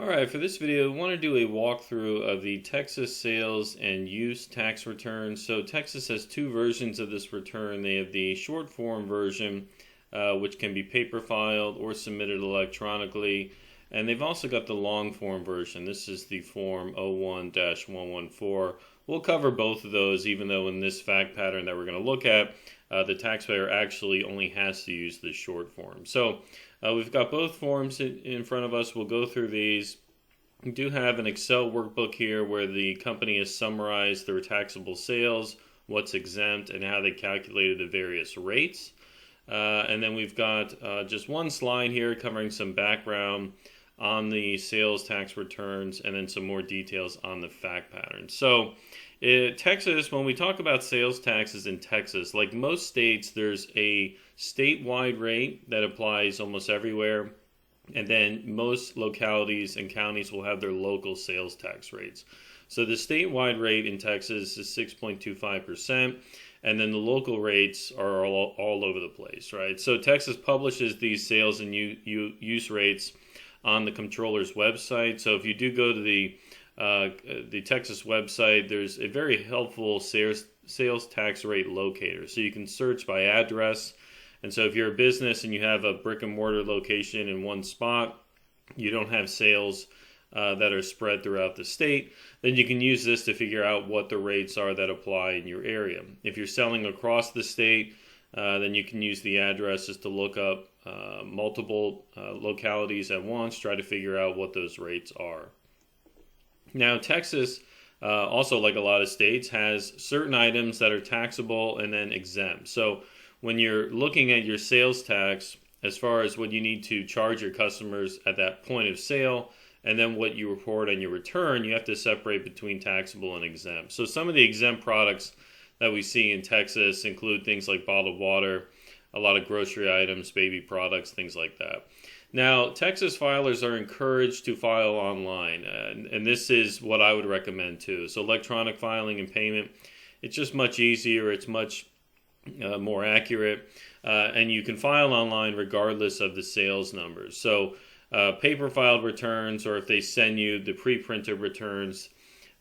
Alright, for this video, I want to do a walkthrough of the Texas sales and use tax return. So Texas has two versions of this return. They have the short form version, which can be paper filed or submitted electronically. And they've also got the long form version. This is the form 01-114. We'll cover both of those, even though in this fact pattern that we're going to look at, the taxpayer actually only has to use the short form. So we've got both forms in front of us. We'll go through these. We do have an Excel workbook here where the company has summarized their taxable sales, what's exempt, and how they calculated the various rates. And then we've got just one slide here covering some background on the sales tax returns and then some more details on the fact pattern. So Texas, when we talk about sales taxes in Texas, like most states, there's a statewide rate that applies almost everywhere. And then most localities and counties will have their local sales tax rates. So the statewide rate in Texas is 6.25%. And then the local rates are all over the place, right? So Texas publishes these sales and use rates on the Comptroller's website. So if you do go to the Texas website, there's a very helpful sales tax rate locator. So you can search by address. And so if you're a business and you have a brick and mortar location in one spot, you don't have sales that are spread throughout the state, then you can use this to figure out what the rates are that apply in your area. If you're selling across the state, then you can use the addresses to look up multiple localities at once, try to figure out what those rates are. Now, Texas, also like a lot of states, has certain items that are taxable and then exempt. So when you're looking at your sales tax, as far as what you need to charge your customers at that point of sale, and then what you report on your return, you have to separate between taxable and exempt. So some of the exempt products that we see in Texas include things like bottled water, a lot of grocery items, baby products, things like that. Now, Texas filers are encouraged to file online, and this is what I would recommend too. So electronic filing and payment, it's just much easier, it's much more accurate, and you can file online regardless of the sales numbers. So paper filed returns, or if they send you the pre-printed returns,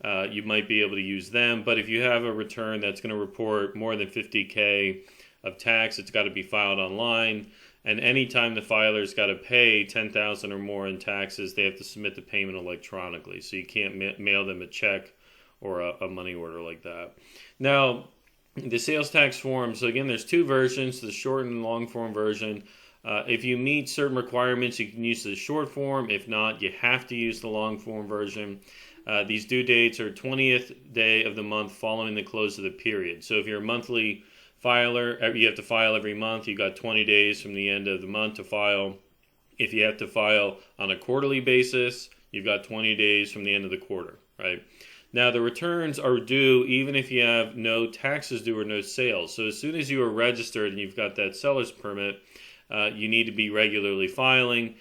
you might be able to use them. But if you have a return that's going to report more than $50,000 of tax, it's got to be filed online. And anytime the filer's got to pay $10,000 or more in taxes, they have to submit the payment electronically. So you can't mail them a check or a money order like that. Now, the sales tax form, so again, there's two versions, the short and long form version. If you meet certain requirements, you can use the short form. If not, you have to use the long form version. These due dates are 20th day of the month following the close of the period. So if you're a monthly filer, you have to file every month. You've got 20 days from the end of the month to file. If you have to file on a quarterly basis, you've got 20 days from the end of the quarter, right? Now, the returns are due even if you have no taxes due or no sales. So as soon as you are registered and you've got that seller's permit, you need to be regularly filing.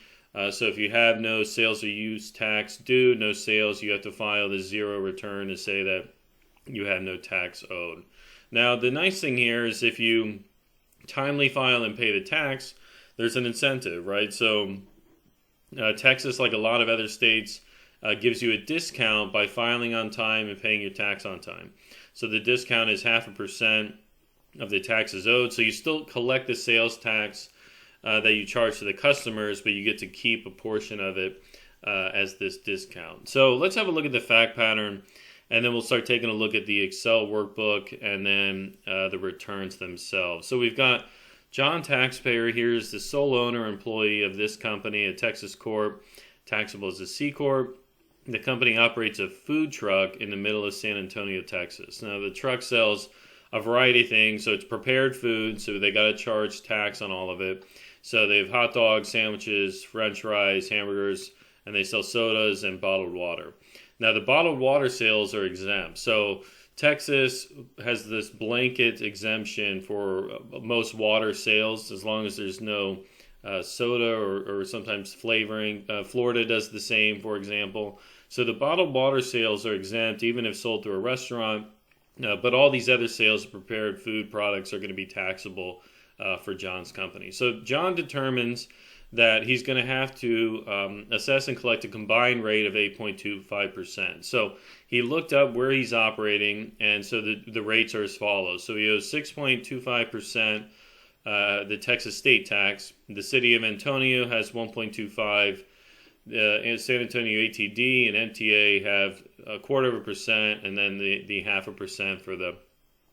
So if you have no sales or use tax due, no sales, you have to file the zero return to say that you have no tax owed. Now, the nice thing here is if you timely file and pay the tax, there's an incentive, right? So Texas, like a lot of other states, gives you a discount by filing on time and paying your tax on time. So the discount is 0.5% of the taxes owed. So you still collect the sales tax that you charge to the customers, but you get to keep a portion of it as this discount. So let's have a look at the fact pattern, and then we'll start taking a look at the Excel workbook and then the returns themselves. So we've got John Taxpayer here is the sole owner employee of this company, a Texas Corp, taxable as a C Corp. The company operates a food truck in the middle of San Antonio, Texas. Now, the truck sells a variety of things. So it's prepared food, so they got to charge tax on all of it. So they have hot dogs, sandwiches, french fries, hamburgers, and they sell sodas and bottled water. Now, the bottled water sales are exempt. So Texas has this blanket exemption for most water sales as long as there's no soda or sometimes flavoring. Florida does the same, for example. So the bottled water sales are exempt even if sold through a restaurant, but all these other sales of prepared food products are going to be taxable for John's company. So John determines that he's going to have to assess and collect a combined rate of 8.25%. So he looked up where he's operating, and so the rates are as follows. So he owes 6.25%, the Texas state tax. The city of Antonio has 1.25%. San Antonio ATD and MTA have 0.25%, and then the 0.5% for the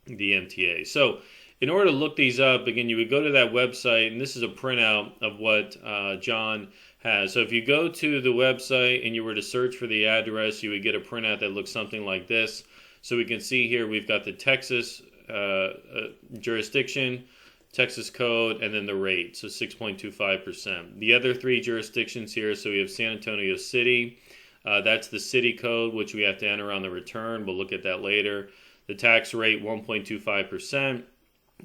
MTA. So in order to look these up, again, you would go to that website, and this is a printout of what John has. So if you go to the website and you were to search for the address, you would get a printout that looks something like this. So we can see here we've got the Texas jurisdiction, Texas code, and then the rate, so 6.25%. The other three jurisdictions here, so we have San Antonio City. That's the city code, which we have to enter on the return. We'll look at that later. The tax rate, 1.25%.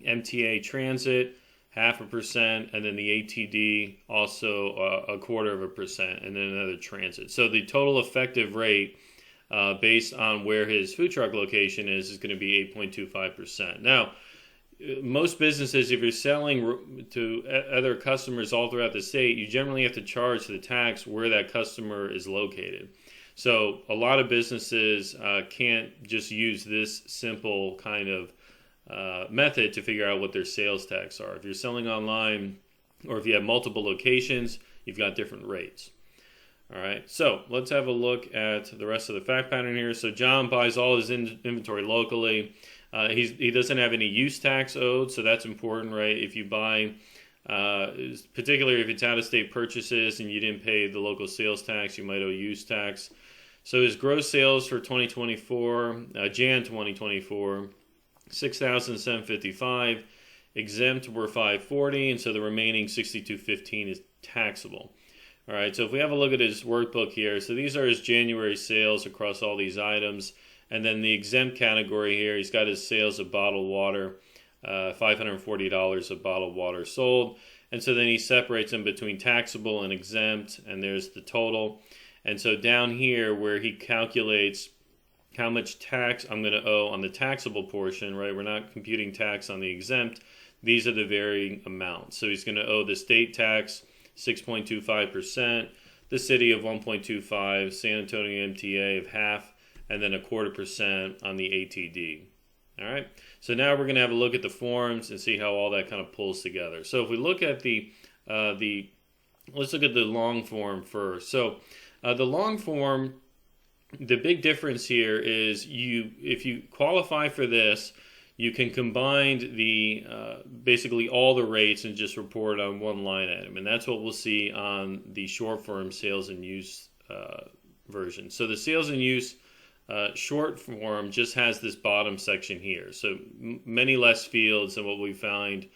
MTA Transit, 0.5%, and then the ATD, also 0.25%, and then another transit. So the total effective rate, based on where his food truck location is going to be 8.25%. Now, most businesses, if you're selling to other customers all throughout the state, you generally have to charge the tax where that customer is located. So a lot of businesses can't just use this simple kind of method to figure out what their sales tax are. If you're selling online, or if you have multiple locations, you've got different rates. All right, so let's have a look at the rest of the fact pattern here. So John buys all his inventory locally. He doesn't have any use tax owed, so that's important, right? If you buy, particularly if it's out-of-state purchases and you didn't pay the local sales tax, you might owe use tax. So his gross sales for 2024, Jan 2024, $6,755. Exempt were $540, and so the remaining $6,215 is taxable. All right, so if we have a look at his workbook here, so these are his January sales across all these items. And then the exempt category here, he's got his sales of bottled water, $540 of bottled water sold. And so then he separates them between taxable and exempt, and there's the total. And so down here where he calculates how much tax I'm going to owe on the taxable portion, right? We're not computing tax on the exempt. These are the varying amounts. So he's going to owe the state tax 6.25%, the city of 1.25%, San Antonio MTA of 0.5%, and then 0.25% on the ATD. All right. So now we're going to have a look at the forms and see how all that kind of pulls together. So if we look at let's look at the long form first. So the long form, the big difference here is if you qualify for this, you can combine the basically all the rates and just report on one line item, and that's what we'll see on the short form sales and use version. So the sales and use short form just has this bottom section here, so many less fields than what we find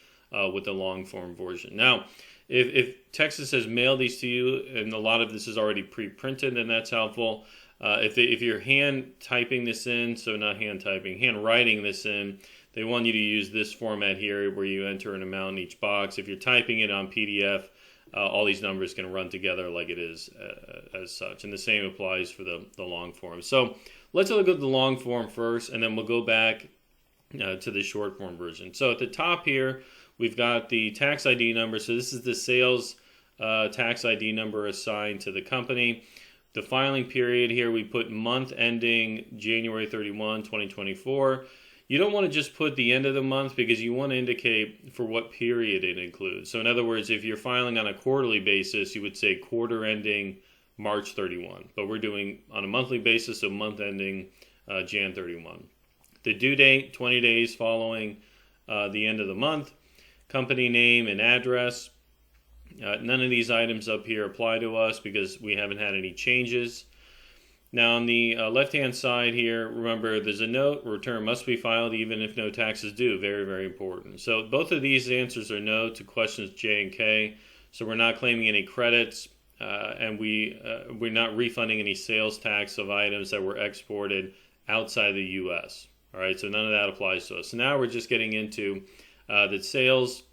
with the long form version. Now, if Texas has mailed these to you, and a lot of this is already pre-printed, then that's helpful. If you're hand typing this in, so not hand typing, hand writing this in, they want you to use this format here where you enter an amount in each box. If you're typing it on PDF, all these numbers can run together like it is as such. And the same applies for the long form. So let's look at the long form first, and then we'll go back to the short form version. So at the top here, we've got the tax ID number. So this is the sales tax ID number assigned to the company. The filing period here, we put month ending January 31, 2024. You don't want to just put the end of the month because you want to indicate for what period it includes. So in other words, if you're filing on a quarterly basis, you would say quarter ending March 31. But we're doing on a monthly basis, so month ending Jan 31. The due date, 20 days following the end of the month. Company name and address. None of these items up here apply to us because we haven't had any changes. Now on the left-hand side here, remember there's a note, return must be filed even if no tax is due. Very, very important. So both of these answers are no to questions J and K. So we're not claiming any credits, and we're not refunding any sales tax of items that were exported outside the U.S. All right, so none of that applies to us. So now we're just getting into the sales.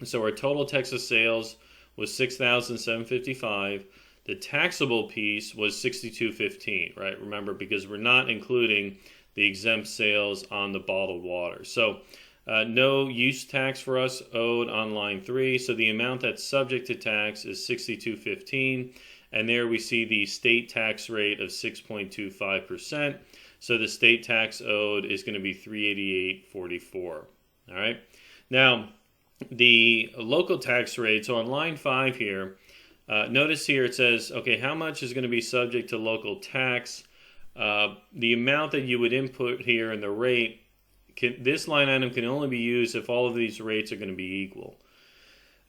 So our total Texas sales was $6,755. The taxable piece was $6,215, right? Remember, because we're not including the exempt sales on the bottled water. So No use tax for us owed on line 3. So the amount that's subject to tax is $62.15. And there we see the state tax rate of 6.25%. So the state tax owed is going to be $388.44. All right. Now, the local tax rate, so on line 5 here, notice here it says, okay, how much is going to be subject to local tax? The amount that you would input here in the rate, this line item can only be used if all of these rates are going to be equal.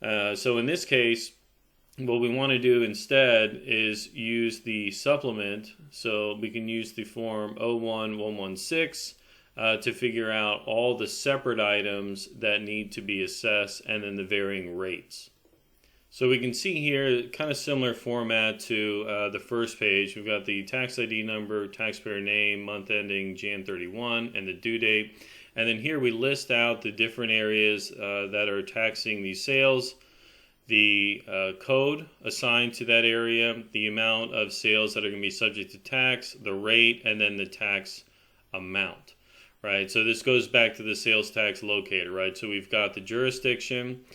So in this case, what we want to do instead is use the supplement. So we can use the form 01116 to figure out all the separate items that need to be assessed and then the varying rates. So we can see here kind of similar format to the first page. We've got the tax ID number, taxpayer name, month ending Jan 31, and the due date. And then here we list out the different areas that are taxing these sales, the code assigned to that area, the amount of sales that are going to be subject to tax, the rate, and then the tax amount, right? So this goes back to the sales tax locator, right? So we've got the jurisdiction.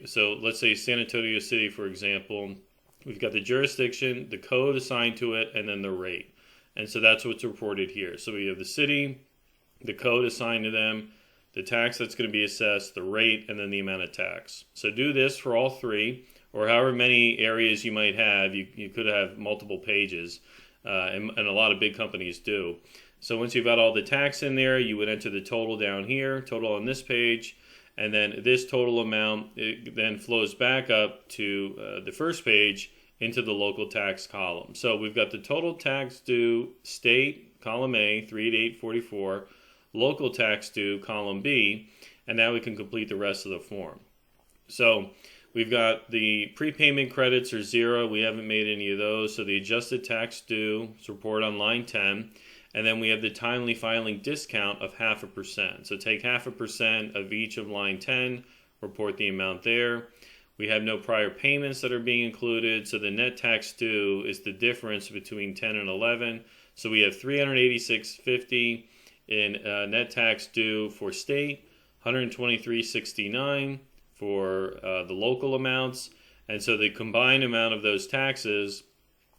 So let's say San Antonio City, for example. We've got the jurisdiction, the code assigned to it, and then the rate. And so that's what's reported here. So we have the city, the code assigned to them, the tax that's going to be assessed, the rate, and then the amount of tax. So do this for all three, or however many areas you might have. You could have multiple pages, and a lot of big companies do. So once you've got all the tax in there, you would enter the total down here, total on this page, and then this total amount then flows back up to the first page into the local tax column. So we've got the total tax due state, column A, 388.44, local tax due, column B, and now we can complete the rest of the form. So we've got the prepayment credits are 0. We haven't made any of those. So the adjusted tax due is reported on line 10. And then we have the timely filing discount of 0.5%. So take 0.5% of each of line 10, report the amount there. We have no prior payments that are being included. So the net tax due is the difference between 10 and 11. So we have $386.50 in net tax due for state, $123.69 for the local amounts. And so the combined amount of those taxes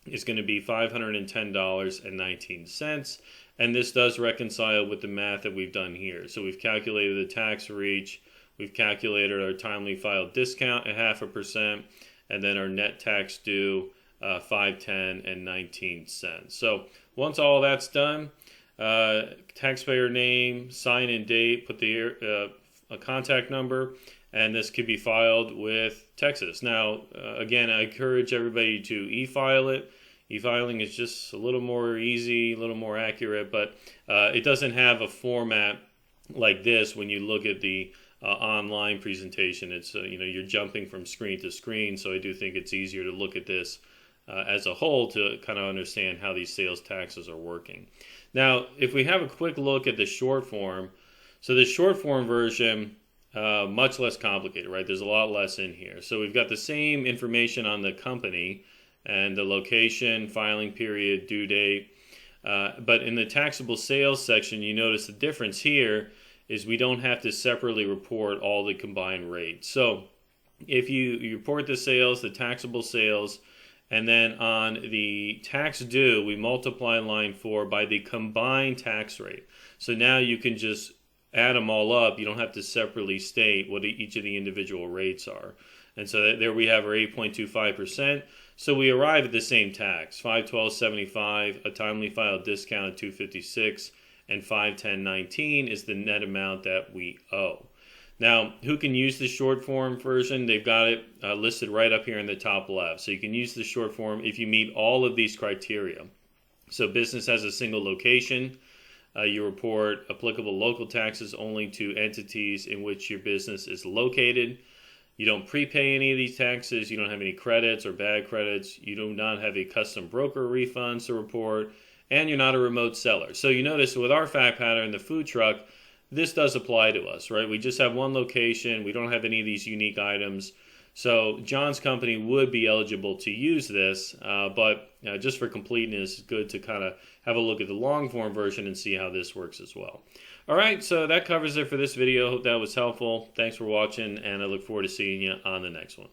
is going to be $510.19. And this does reconcile with the math that we've done here. So we've calculated the tax for each. We've calculated our timely filed discount at 0.5%, and then our net tax due, $510.19. So once all that's done, taxpayer name, sign in date, put the a contact number, and this could be filed with Texas. Now, again, I encourage everybody to e-file it. E-filing is just a little more easy, a little more accurate, but it doesn't have a format like this when you look at the online presentation. It's you're jumping from screen to screen, so I do think it's easier to look at this as a whole to kind of understand how these sales taxes are working. Now, if we have a quick look at the short form, so the short form version, much less complicated, right? There's a lot less in here. So we've got the same information on the company and the location, filing period, due date. But in the taxable sales section, you notice the difference here is we don't have to separately report all the combined rates. So if you report the sales, the taxable sales, and then on the tax due, we multiply line 4 by the combined tax rate. So now you can just add them all up. You don't have to separately state what each of the individual rates are. And so there we have our 8.25%. So we arrive at the same tax, $512.75, a timely filed discount of $256, and $510.19 is the net amount that we owe. Now, who can use the short form version? They've got it listed right up here in the top left. So you can use the short form if you meet all of these criteria. So business has a single location. You report applicable local taxes only to entities in which your business is located. You don't prepay any of these taxes. You don't have any credits or bad credits. You do not have a custom broker refunds to report. And you're not a remote seller. So you notice with our fact pattern, the food truck, this does apply to us, right? We just have one location. We don't have any of these unique items. So John's company would be eligible to use this, but just for completeness, it's good to kind of have a look at the long form version and see how this works as well. All right, so that covers it for this video. Hope that was helpful. Thanks for watching, and I look forward to seeing you on the next one.